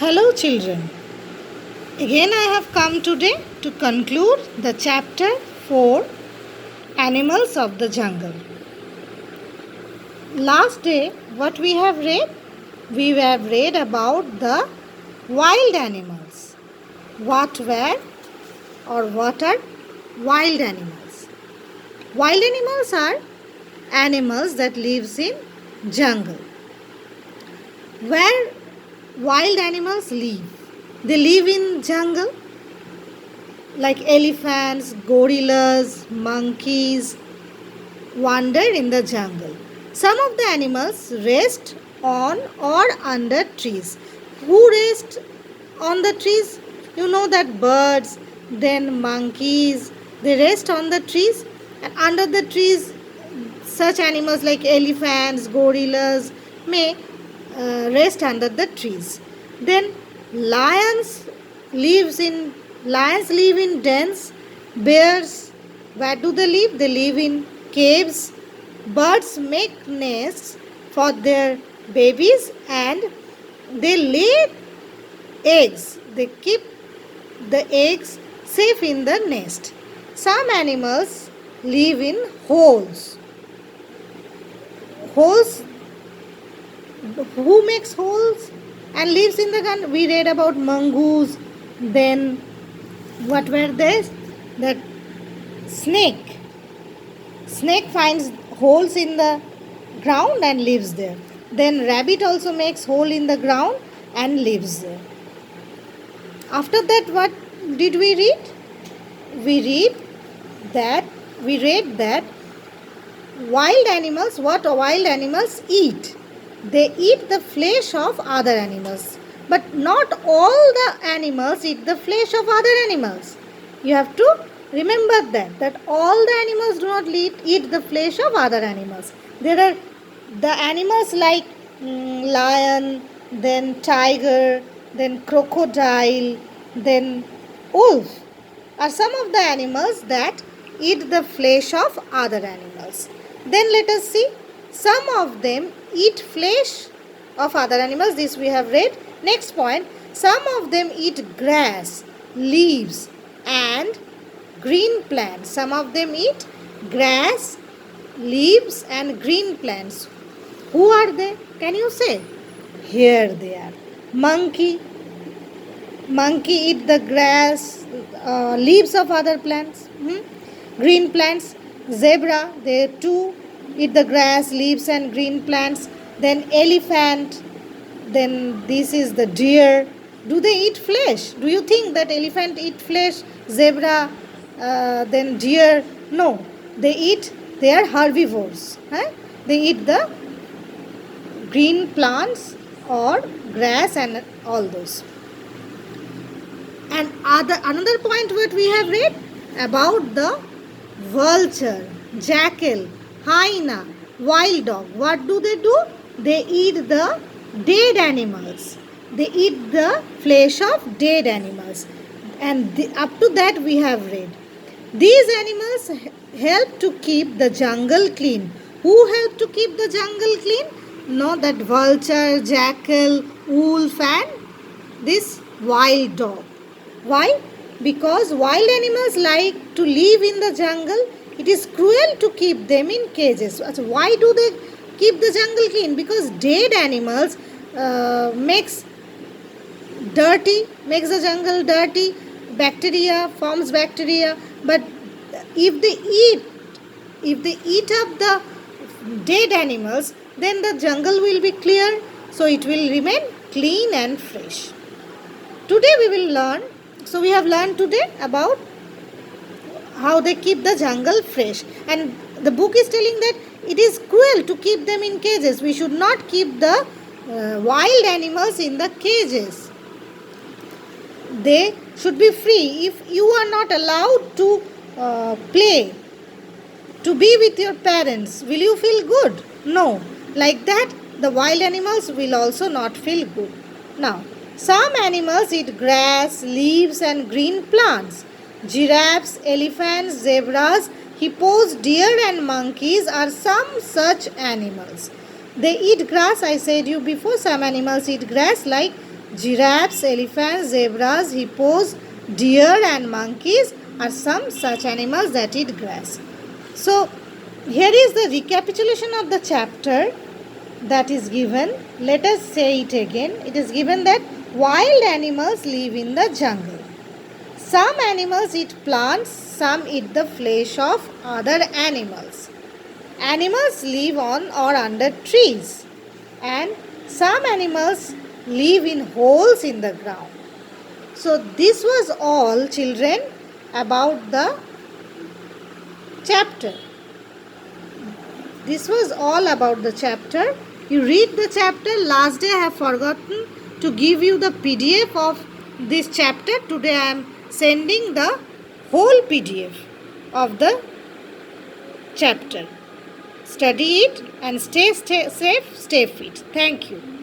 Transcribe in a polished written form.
Hello, children. Again, I have come today to conclude the chapter 4 Animals of the Jungle. Last day, what we have read? We have read about the wild animals. What were or what are wild animals? Wild animals are animals that lives in jungle. Where wild animals live? They live in jungle like elephants, gorillas, monkeys wander in the jungle. Some of the animals rest on or under trees. Who rest on the trees? You know that birds, then monkeys, they rest on the trees, and under the trees such animals like elephants, gorillas may rest under the trees. Then lions live in dens. Bears, where do they live? They live in caves. Birds make nests for their babies and they lay eggs. They keep the eggs safe in the nest. Some animals live in holes. Holes. Who makes holes and lives in the ground? We read about mongoose. Then what were they? That snake. Snake finds holes in the ground and lives there. Then rabbit also makes hole in the ground and lives there. After that, what did we read? We read that wild animals, what wild animals eat? They eat the flesh of other animals. But not all the animals eat the flesh of other animals. You have to remember that all the animals do not eat the flesh of other animals. There are the animals like lion, then tiger, then crocodile, then wolf are some of the animals that eat the flesh of other animals. Then let us see, some of them eat flesh of other animals. This we have read. Next point, some of them eat grass, leaves and green plants. Some of them eat grass, leaves and green plants. Who are they? Can you say? Here they are. Monkey eat the grass, leaves of other plants, green plants. Zebra, they too eat the grass, leaves and green plants. Then elephant, then this is the deer. Do they eat flesh? Do you think that elephant eat flesh? Zebra, then deer? No, they are herbivores. They eat the green plants or grass and all those. And another point what we have read about the vulture, jackal, hyena, wild dog. What do? They eat the dead animals. They eat the flesh of dead animals. And up to that we have read. These animals help to keep the jungle clean. Who help to keep the jungle clean? No, that vulture, jackal, wolf and this wild dog. Why? Because wild animals like to live in the jungle. It is cruel to keep them in cages. So why do they keep the jungle clean? Because dead animals makes the jungle dirty. Forms bacteria. But if they eat up the dead animals, then the jungle will be clear. So it will remain clean and fresh. Today we will learn. So we have learned today about how they keep the jungle fresh. And the book is telling that it is cruel to keep them in cages. We should not keep the wild animals in the cages. They should be free. If you are not allowed to play, to be with your parents, will you feel good? No. Like that, the wild animals will also not feel good. Now, some animals eat grass, leaves and green plants. Giraffes, elephants, zebras, hippos, deer and monkeys are some such animals. They eat grass. I said you before, some animals eat grass like Giraffes, elephants, zebras, hippos, deer and monkeys are some such animals that eat grass. So, here is the recapitulation of the chapter that is given. Let us say it again. It is given that wild animals live in the jungle. Some animals eat plants, some eat the flesh of other animals. Animals live on or under trees, and some animals live in holes in the ground. So, this was all, children, about the chapter. This was all about the chapter. You read the chapter. Last day I have forgotten to give you the PDF of this chapter. Today I am sending the whole PDF of the chapter. Study it and stay safe, stay fit. Thank you.